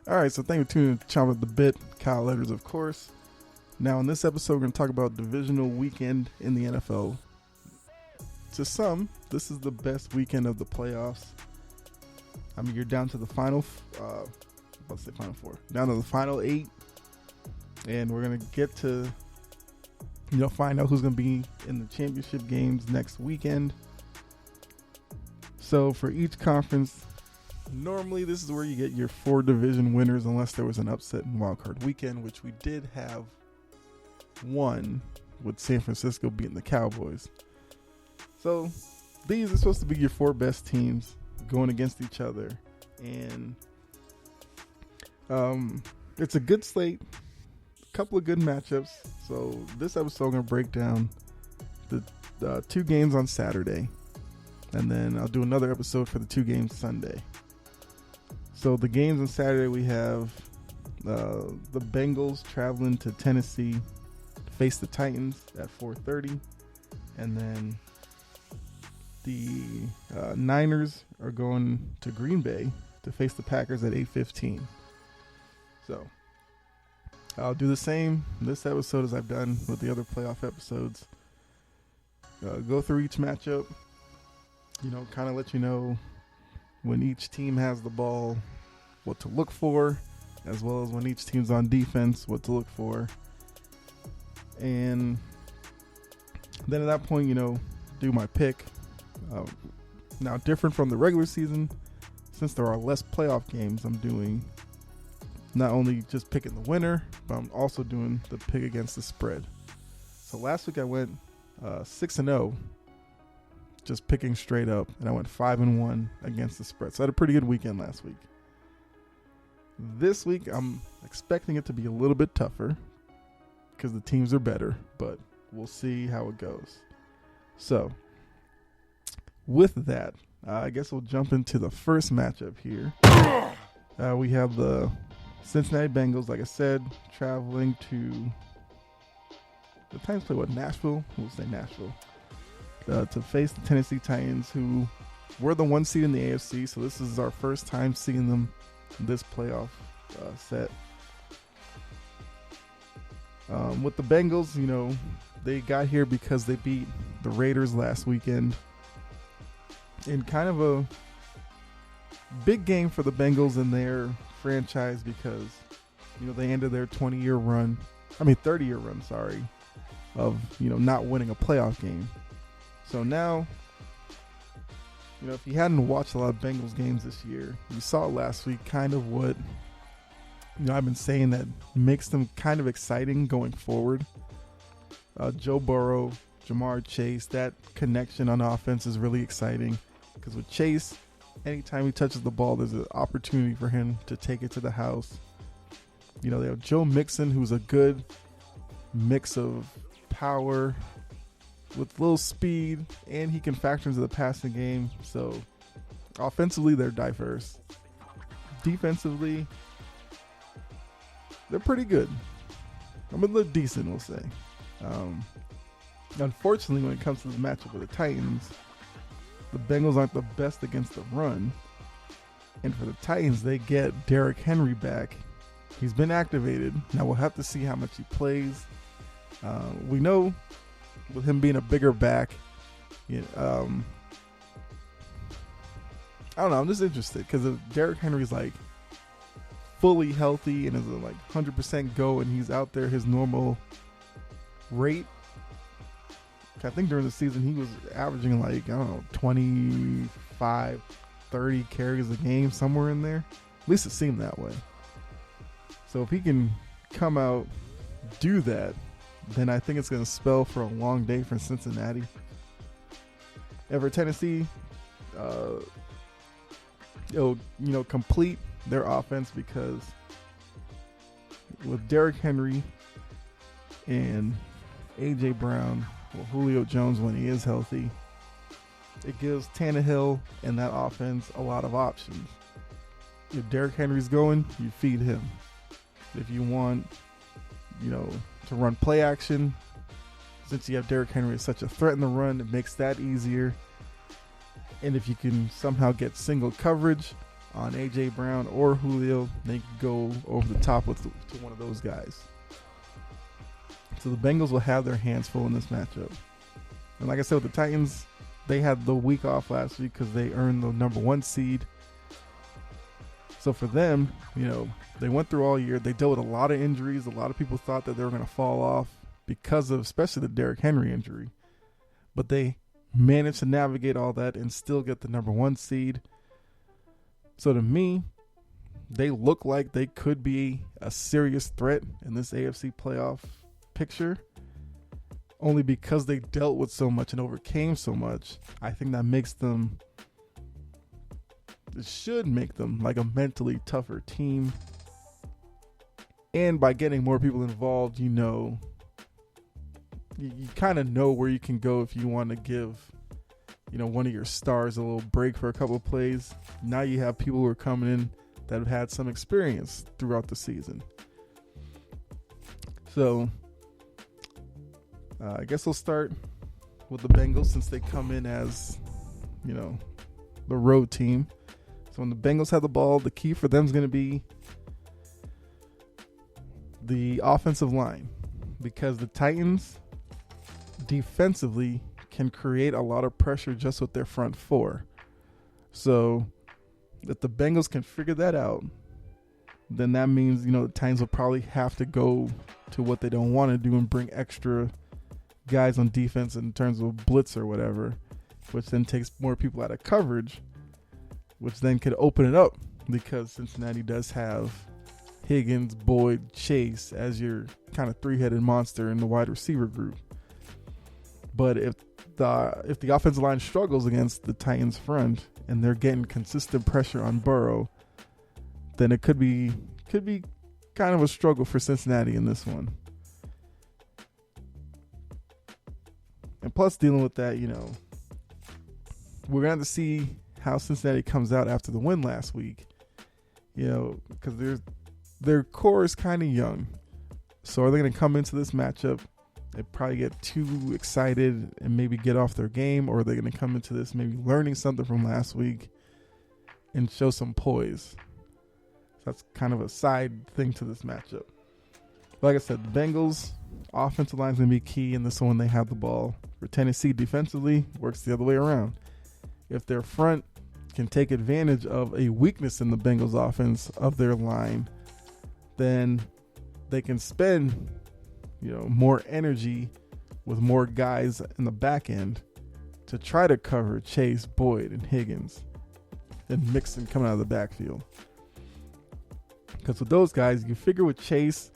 All right, so thank you for tuning in to Chomp at the Bit. Kyle Letters, of course. Now, in this episode, we're going to talk about divisional weekend in the NFL. To some, this is the best weekend of the playoffs. I mean, you're down to the final, final four, down to the final 8, and we're going to get to, find out who's going to be in the championship games next weekend. So for each conference, normally this is where you get your 4 division winners, unless there was an upset in wildcard weekend, which we did have one with San Francisco beating the Cowboys. So these are supposed to be your 4 best teams going against each other, and it's a good slate, a couple of good matchups. So this episode I'm going to break down the 2 games on Saturday, and then I'll do another episode for the 2 games Sunday. So the games on Saturday, we have the Bengals traveling to Tennessee to face the Titans at 4:30, and then the Niners are going to Green Bay to face the Packers at 8:15. So I'll do the same this episode as I've done with the other playoff episodes. Go through each matchup, kind of let you know when each team has the ball, what to look for, as well as when each team's on defense, what to look for. And then at that point, do my pick. Now, different from the regular season, since there are less playoff games, I'm doing not only just picking the winner, but I'm also doing the pick against the spread. So last week I went 6-0, just picking straight up, and I went 5-1 against the spread. So I had a pretty good weekend last week. This week I'm expecting it to be a little bit tougher because the teams are better, but we'll see how it goes. So with that, I guess we'll jump into the first matchup here. We have the Cincinnati Bengals, like I said, traveling to the Titans play Nashville? We'll say Nashville. To face the Tennessee Titans, who were the 1 seed in the AFC. So this is our first time seeing them in this playoff set. With the Bengals, they got here because they beat the Raiders last weekend. In kind of a big game for the Bengals in their franchise because, they ended their 30-year run, of, not winning a playoff game. So now, if you hadn't watched a lot of Bengals games this year, you saw last week kind of what, I've been saying that makes them kind of exciting going forward. Joe Burrow, Jamar Chase, that connection on offense is really exciting. Because with Chase, anytime he touches the ball, there's an opportunity for him to take it to the house. They have Joe Mixon, who's a good mix of power with little speed, and he can factor into the passing game. So offensively, they're diverse. Defensively, they're pretty good. I'm a little decent, we'll say. Unfortunately, when it comes to the matchup with the Titans, the Bengals aren't the best against the run. And for the Titans, they get Derrick Henry back. He's been activated. Now we'll have to see how much he plays. We know with him being a bigger back, I don't know. I'm just interested because if Derrick Henry's fully healthy and is 100% go, and he's out there his normal rate. I think during the season he was averaging 25, 30 carries a game, somewhere in there. At least it seemed that way. So if he can come out, do that, then I think it's going to spell for a long day for Cincinnati. And for Tennessee, it'll complete their offense because with Derrick Henry and A.J. Brown, Julio Jones when he is healthy, it gives Tannehill and that offense a lot of options. If Derrick Henry's going, you feed him. If you want, to run play action, since you have Derrick Henry as such a threat in the run, it makes that easier. And if you can somehow get single coverage, on A.J. Brown or Julio, they can go over the top to one of those guys. So the Bengals will have their hands full in this matchup. And like I said, with the Titans, they had the week off last week because they earned the number 1 seed. So for them, they went through all year. They dealt with a lot of injuries. A lot of people thought that they were going to fall off because of especially the Derrick Henry injury. But they managed to navigate all that and still get the number 1 seed. So to me, they look like they could be a serious threat in this AFC playoff picture. Only because they dealt with so much and overcame so much. I think that it should make them like a mentally tougher team. And by getting more people involved, you kind of know where you can go if you want to give, one of your stars a little break for a couple of plays. Now you have people who are coming in that have had some experience throughout the season. So I guess we'll start with the Bengals since they come in as, the road team. So when the Bengals have the ball, the key for them is going to be the offensive line, because the Titans defensively can create a lot of pressure just with their front four. So if the Bengals can figure that out, then that means, the Titans will probably have to go to what they don't want to do and bring extra guys on defense in terms of blitz or whatever, which then takes more people out of coverage, which then could open it up because Cincinnati does have Higgins, Boyd, Chase as your kind of 3-headed monster in the wide receiver group. But if the offensive line struggles against the Titans front and they're getting consistent pressure on Burrow, then it could be kind of a struggle for Cincinnati in this one. And plus, dealing with that, we're going to have to see how Cincinnati comes out after the win last week. Because their core is kind of young. So are they going to come into this matchup and probably get too excited and maybe get off their game? Or are they going to come into this maybe learning something from last week and show some poise? So that's kind of a side thing to this matchup. Like I said, the Bengals offensive line is going to be key in this one. They have the ball. For Tennessee, defensively, works the other way around. If their front can take advantage of a weakness in the Bengals offense of their line, then they can spend, more energy with more guys in the back end to try to cover Chase, Boyd, and Higgins, and Mixon coming out of the backfield. Because with those guys, you figure with Chase,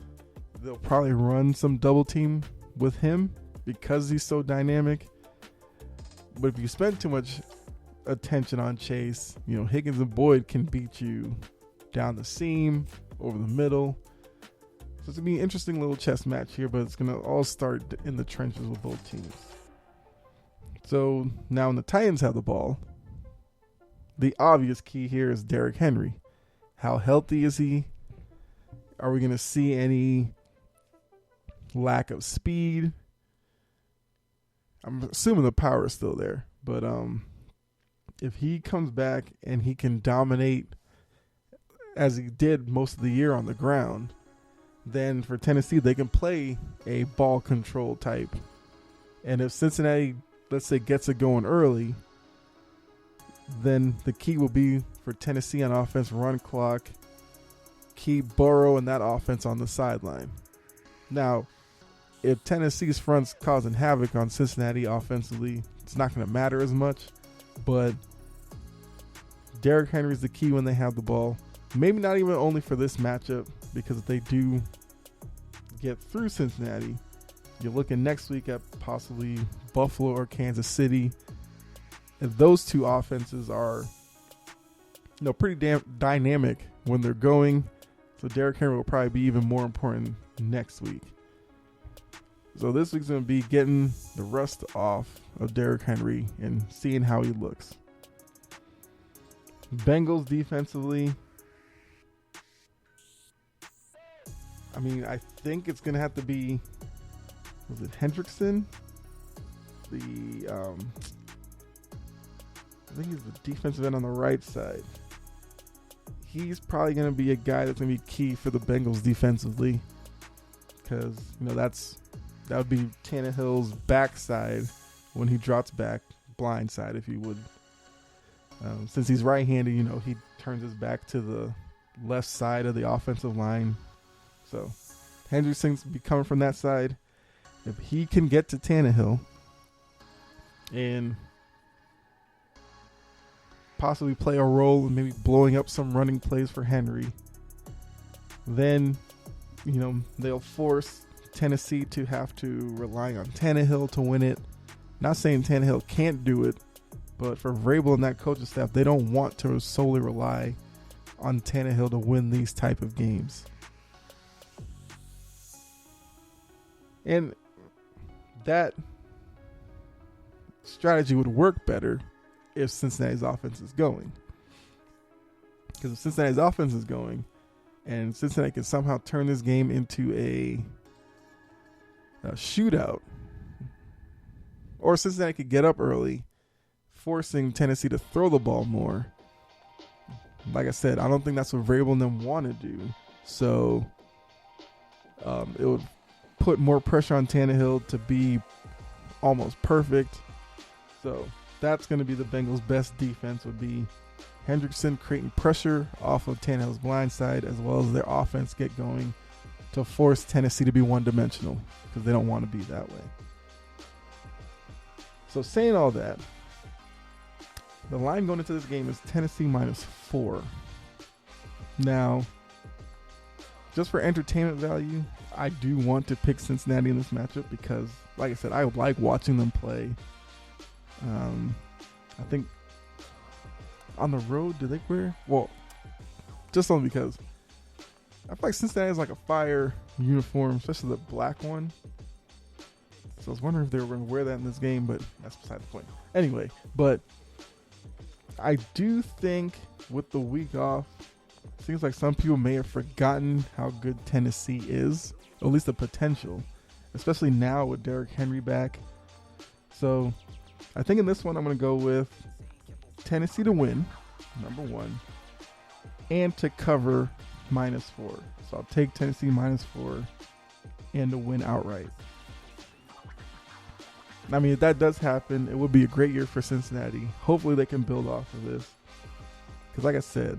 they'll probably run some double team with him because he's so dynamic. But if you spend too much attention on Chase, Higgins and Boyd can beat you down the seam, over the middle. So it's going to be an interesting little chess match here, but it's going to all start in the trenches with both teams. So now when the Titans have the ball, the obvious key here is Derrick Henry. How healthy is he? Are we going to see any lack of speed? I'm assuming the power is still there, but if he comes back and he can dominate as he did most of the year on the ground, then for Tennessee, they can play a ball control type. And if Cincinnati, let's say, gets it going early, then the key will be for Tennessee on offense, run clock, keep Burrow and that offense on the sideline. Now, if Tennessee's front's causing havoc on Cincinnati offensively, it's not going to matter as much. But Derrick Henry's the key when they have the ball. Maybe not even only for this matchup, because if they do get through Cincinnati, you're looking next week at possibly Buffalo or Kansas City. And those two offenses are pretty damn dynamic when they're going. So Derrick Henry will probably be even more important next week. So this week's going to be getting the rust off of Derrick Henry and seeing how he looks. Bengals defensively, I think it's going to have to be, was it Hendrickson? I think he's the defensive end on the right side. he's probably going to be a guy that's going to be key for the Bengals defensively, because that would be Tannehill's backside when he drops back, blind side if you would. Since he's right-handed, he turns his back to the left side of the offensive line. So Hendrickson's be coming from that side. If he can get to Tannehill and possibly play a role in maybe blowing up some running plays for Henry, then they'll force Tennessee to have to rely on Tannehill to win it. Not saying Tannehill can't do it, but for Vrabel and that coaching staff, they don't want to solely rely on Tannehill to win these type of games. And that strategy would work better if Cincinnati's offense is going. Because if Cincinnati's offense is going and Cincinnati can somehow turn this game into a shootout, or Cincinnati could get up early, forcing Tennessee to throw the ball more. Like I said, I don't think that's what Vrabel and them want to do. So it would put more pressure on Tannehill to be almost perfect. So that's going to be the Bengals' best defense, would be Hendrickson creating pressure off of Tannehill's blind side, as well as their offense get going to force Tennessee to be one-dimensional, because they don't want to be that way. So saying all that, the line going into this game is Tennessee -4. Now, just for entertainment value, I do want to pick Cincinnati in this matchup because, like I said, I like watching them play. I think on the road, do they wear? Well, just only because I feel like Cincinnati is like a fire uniform, especially the black one. So I was wondering if they were going to wear that in this game, but that's beside the point. Anyway, but I do think with the week off, it seems like some people may have forgotten how good Tennessee is, or at least the potential, especially now with Derrick Henry back. So I think in this one I'm going to go with Tennessee to win, number one, and to cover -4. So I'll take Tennessee -4 and to win outright. I mean, if that does happen, it would be a great year for Cincinnati. Hopefully they can build off of this. Because like I said,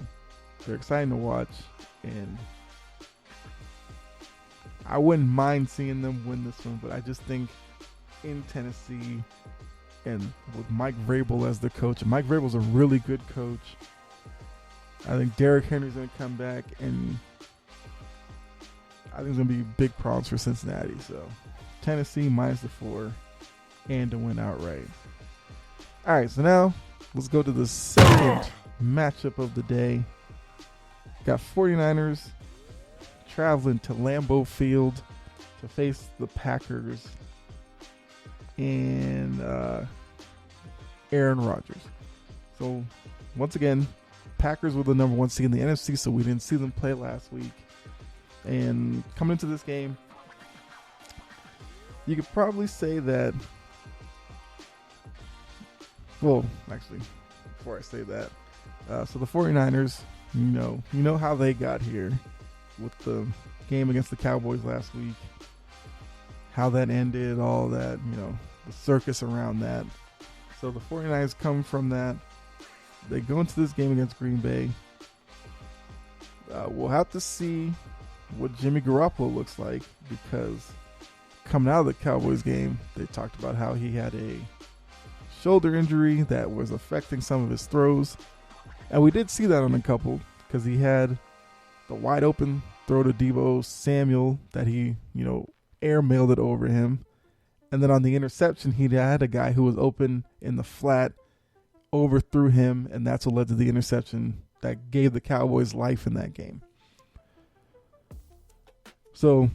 they're exciting to watch. And I wouldn't mind seeing them win this one. But I just think in Tennessee and with Mike Vrabel as the coach. And Mike Vrabel's a really good coach. I think Derrick Henry's going to come back. And I think it's going to be big problems for Cincinnati. So Tennessee -4. And to win outright. All right, so now let's go to the second matchup of the day. Got 49ers traveling to Lambeau Field to face the Packers and Aaron Rodgers. So once again, Packers were the number 1 seed in the NFC, so we didn't see them play last week. And coming into this game, you could probably say that. Well, actually, before I say that, so the 49ers, you know how they got here with the game against the Cowboys last week, how that ended, all that, the circus around that. So the 49ers come from that. They go into this game against Green Bay. We'll have to see what Jimmy Garoppolo looks like, because coming out of the Cowboys game, they talked about how he had a shoulder injury that was affecting some of his throws. And we did see that on a couple, because he had the wide open throw to Deebo Samuel that he, airmailed it over him. And then on the interception, he had a guy who was open in the flat, overthrew him, and that's what led to the interception that gave the Cowboys life in that game. So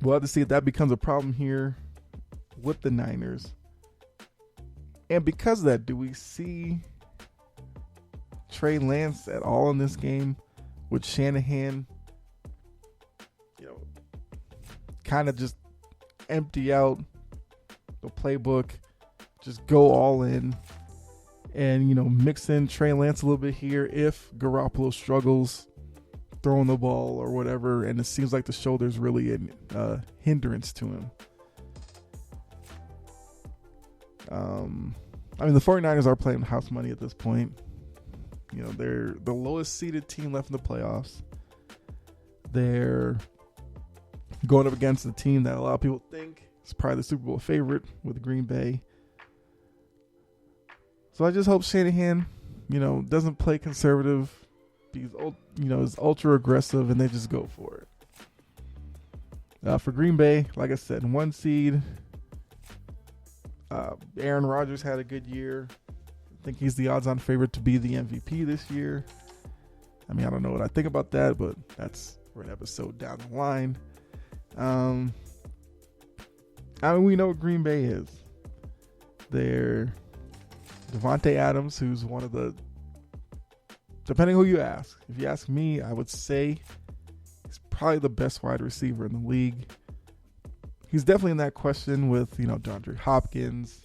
we'll have to see if that becomes a problem here with the Niners. And because of that, do we see Trey Lance at all in this game with Shanahan, kind of just empty out the playbook, just go all in and, mix in Trey Lance a little bit here if Garoppolo struggles throwing the ball or whatever, and it seems like the shoulder's really a hindrance to him. The 49ers are playing house money at this point. They're the lowest seeded team left in the playoffs. They're going up against a team that a lot of people think is probably the Super Bowl favorite with Green Bay. So I just hope Shanahan, doesn't play conservative. He's, is ultra aggressive, and they just go for it. For Green Bay, like I said, 1 seed. Aaron Rodgers had a good year. I think he's the odds-on favorite to be the MVP this year. I don't know what I think about that, but that's for an episode down the line. We know what Green Bay is. They're Devontae Adams, who's one of the, depending who you ask. If you ask me, I would say he's probably the best wide receiver in the league. He's definitely in that question with, DeAndre Hopkins.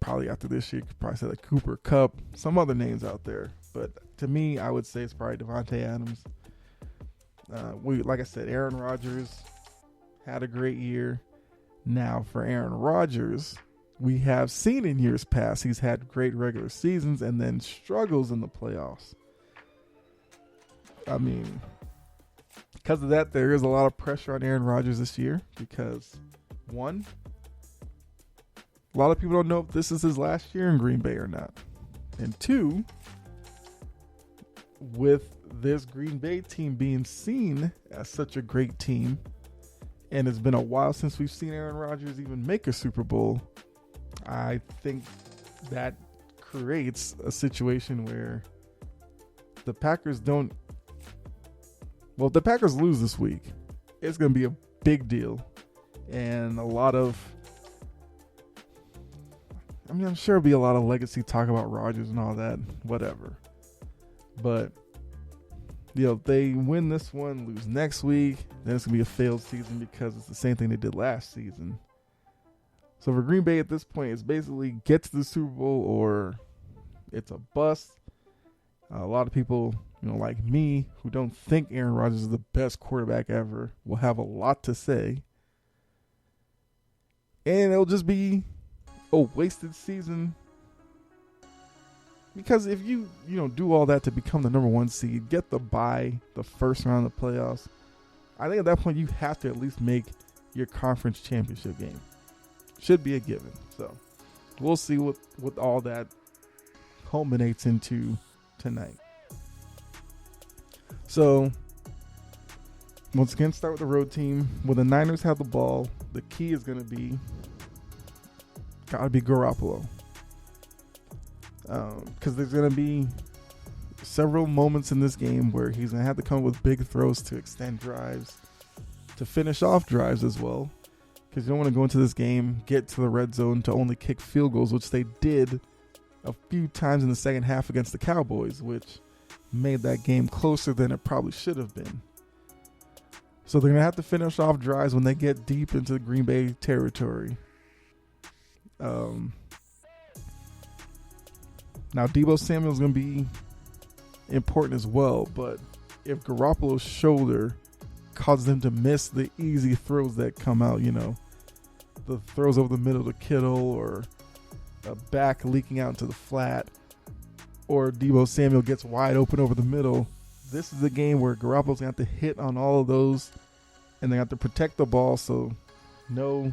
Probably after this year, you could probably say like Cooper Kupp, some other names out there. But to me, I would say it's probably Devontae Adams. Like I said, Aaron Rodgers had a great year. Now, for Aaron Rodgers, we have seen in years past he's had great regular seasons and then struggles in the playoffs. Because of that, there is a lot of pressure on Aaron Rodgers this year because, one, a lot of people don't know if this is his last year in Green Bay or not. And two, with this Green Bay team being seen as such a great team, and it's been a while since we've seen Aaron Rodgers even make a Super Bowl, I think that creates a situation where the Packers don't. Well, if the Packers lose this week, it's going to be a big deal. And a lot of, I'm sure there'll be a lot of legacy talk about Rodgers and all that, whatever. But, if they win this one, lose next week, then it's going to be a failed season because it's the same thing they did last season. So for Green Bay at this point, it's basically get to the Super Bowl or it's a bust. A lot of people, like me, who don't think Aaron Rodgers is the best quarterback ever, will have a lot to say. And it'll just be a wasted season. Because if you do all that to become the number 1 seed, get the bye, the first round of the playoffs, I think at that point you have to at least make your conference championship game. Should be a given. So we'll see what all that culminates into tonight. So once again, start with the road team. When the Niners have the ball, the key is going to be Garoppolo. Because there's going to be several moments in this game where he's going to have to come with big throws to extend drives, to finish off drives as well. Because you don't want to go into this game, get to the red zone to only kick field goals, which they did a few times in the second half against the Cowboys, which made that game closer than it probably should have been. So they're going to have to finish off drives when they get deep into the Green Bay territory. Now, Deebo Samuel's going to be important as well, but if Garoppolo's shoulder causes him to miss the easy throws that come out, the throws over the middle to Kittle or a back leaking out into the flat, or Deebo Samuel gets wide open over the middle, this is a game where Garoppolo's going to have to hit on all of those, and they have to protect the ball, so no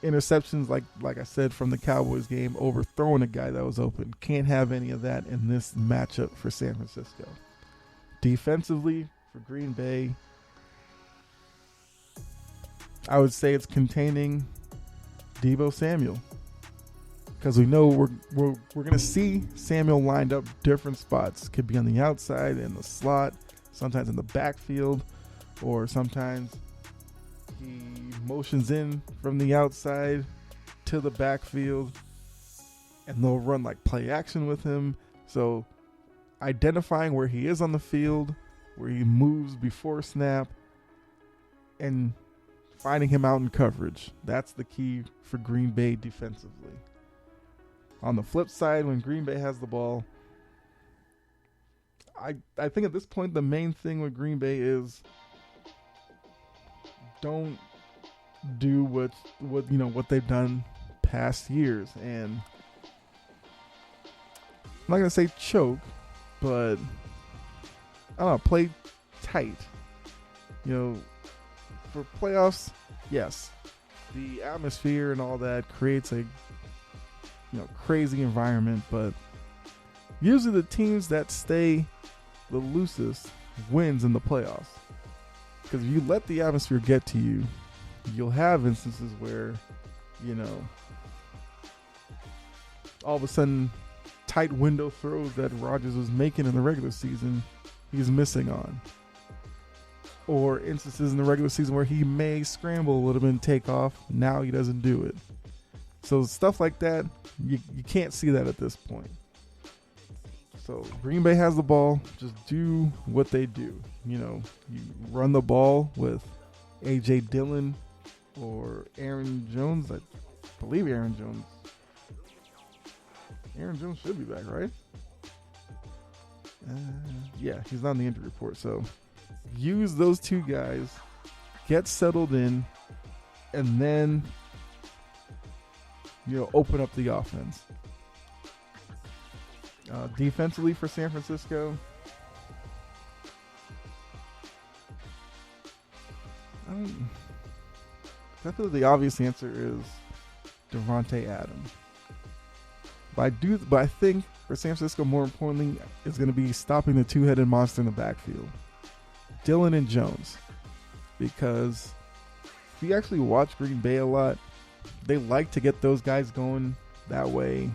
interceptions like I said from the Cowboys game, overthrowing a guy that was open. Can't have any of that in this matchup for San Francisco. Defensively, for Green Bay, I would say it's containing Deebo Samuel, because we know we're going to see Samuel lined up different spots. Could be on the outside, in the slot, sometimes in the backfield, or sometimes he motions in from the outside to the backfield, and they'll run like play action with him. So identifying where he is on the field, where he moves before snap, and finding him out in coverage. That's the key for Green Bay defensively. On the flip side, when Green Bay has the ball, I think at this point the main thing with Green Bay is don't do what they've done past years, and I'm not gonna say choke, but I don't know, play tight. For playoffs, yes, the atmosphere and all that creates a crazy environment, but usually the teams that stay the loosest wins in the playoffs. Because if you let the atmosphere get to you, you'll have instances where, all of a sudden tight window throws that Rodgers was making in the regular season, he's missing on. Or instances in the regular season where he may scramble a little bit and take off. Now he doesn't do it. So stuff like that, you can't see that at this point. So Green Bay has the ball. Just do what they do. You run the ball with A.J. Dillon or Aaron Jones. I believe Aaron Jones. Aaron Jones should be back, right? Yeah, he's not on the injury report. So use those two guys, get settled in, and then open up the offense. Defensively for San Francisco, I feel the obvious answer is Devontae Adams. But I think for San Francisco, more importantly, is going to be stopping the two-headed monster in the backfield, Dillon and Jones. Because if you actually watch Green Bay a lot, they like to get those guys going that way.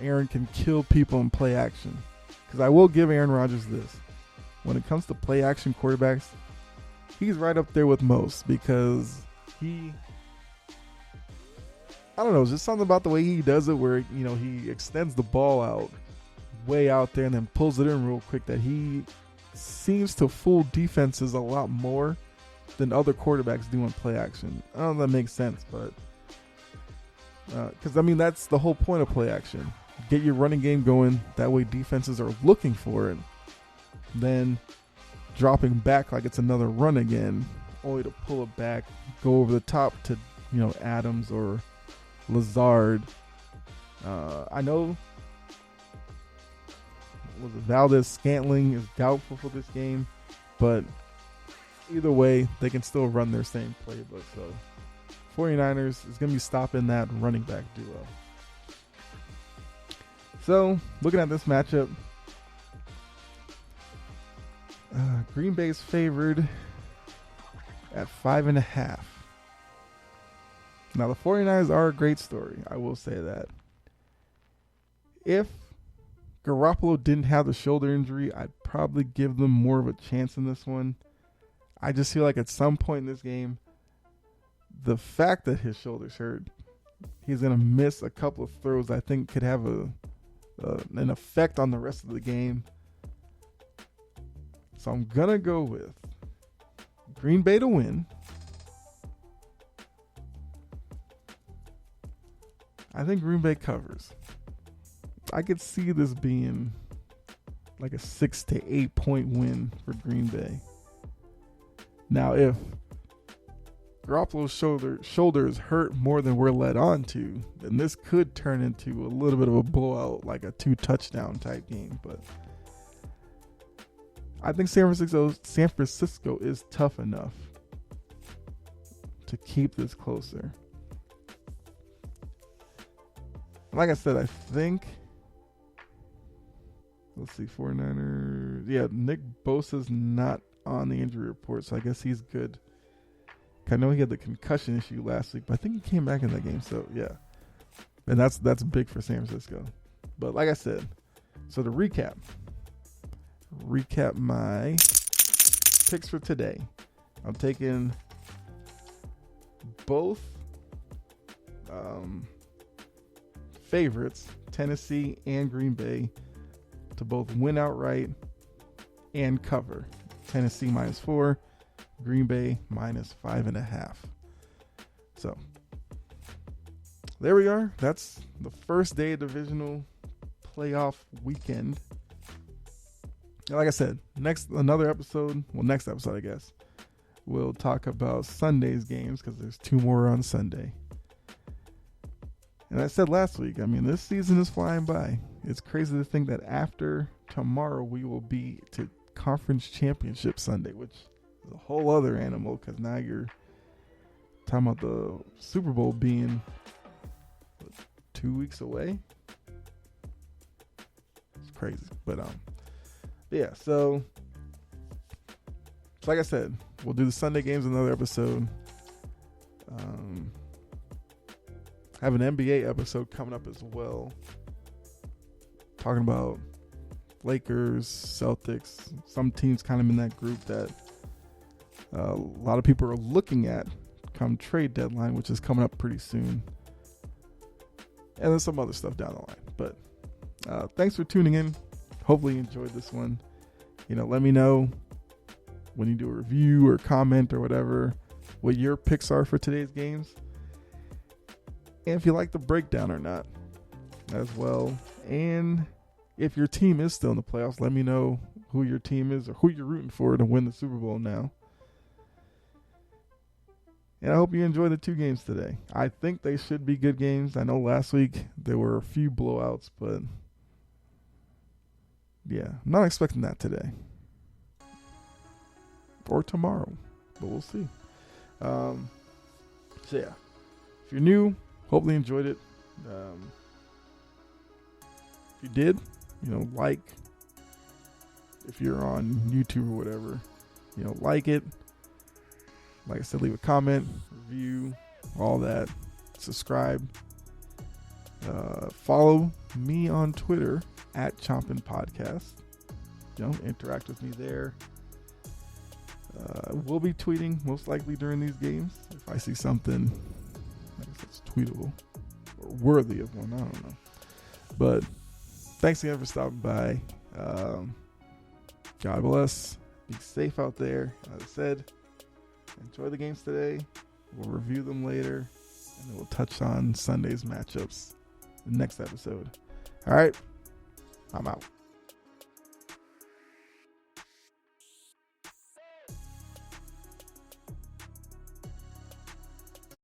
Aaron can kill people in play action. Because I will give Aaron Rodgers this. When it comes to play action quarterbacks, he's right up there with most, because I don't know, it's just something about the way he does it where, he extends the ball out way out there and then pulls it in real quick, that he seems to fool defenses a lot more than other quarterbacks do in play action. I don't know if that makes sense, but because that's the whole point of play action. Get your running game going, that way defenses are looking for it. Then dropping back like it's another run again, only to pull it back, go over the top to Adams or Lazard. I know Valdez Scantling is doubtful for this game, but either way, they can still run their same playbook. So 49ers is going to be stopping that running back duo. So looking at this matchup, Green Bay's favored at 5.5. Now the 49ers are a great story. I will say that. If Garoppolo didn't have the shoulder injury, I'd probably give them more of a chance in this one. I just feel like at some point in this game, the fact that his shoulder's hurt, he's going to miss a couple of throws I think could have an effect on the rest of the game. So I'm going to go with Green Bay to win. I think Green Bay covers. I could see this being like a 6 to 8 point win for Green Bay. Now, if Garoppolo's shoulder is hurt more than we're led on to, then this could turn into a little bit of a blowout, like a 2-touchdown type game. But I think San Francisco is tough enough to keep this closer. Like I said, I think, let's see, 49ers. Yeah, Nick Bosa's not on the injury report, so I guess he's good. I know he had the concussion issue last week, but I think he came back in that game. So yeah, and that's big for San Francisco. But like I said, so to recap my picks for today. I'm taking both favorites, Tennessee and Green Bay, to both win outright and cover. Tennessee -4. Green Bay -5.5. So there we are. That's the first day of divisional playoff weekend. And like I said, next episode, I guess, we'll talk about Sunday's games because there's 2 more on Sunday. And I said last week, I mean, this season is flying by. It's crazy to think that after tomorrow we will be to Conference Championship Sunday, which is a whole other animal because now you're talking about the Super Bowl being 2 weeks away. It's crazy. But yeah, so like I said, we'll do the Sunday games in another episode. Have an NBA episode coming up as well, talking about Lakers, Celtics, some teams kind of in that group that a lot of people are looking at come trade deadline, which is coming up pretty soon. And then some other stuff down the line. But thanks for tuning in. Hopefully you enjoyed this one. Let me know when you do a review or comment or whatever what your picks are for today's games. And if you like the breakdown or not as well. And if your team is still in the playoffs, let me know who your team is or who you're rooting for to win the Super Bowl now. And I hope you enjoy the 2 games today. I think they should be good games. I know last week there were a few blowouts, but yeah, I'm not expecting that today. Or tomorrow, but we'll see. So yeah, if you're new, hopefully you enjoyed it. If you did, like. If you're on YouTube or whatever, like it. Like I said, leave a comment, review, all that. Subscribe. Follow me on Twitter at Chompin' Podcast. Interact with me there. We'll be tweeting most likely during these games. If I see something, I guess it's tweetable or worthy of one, I don't know. But thanks again for stopping by. God bless. Be safe out there. As I said, enjoy the games today. We'll review them later, and then we'll touch on Sunday's matchups in the next episode. All right, I'm out.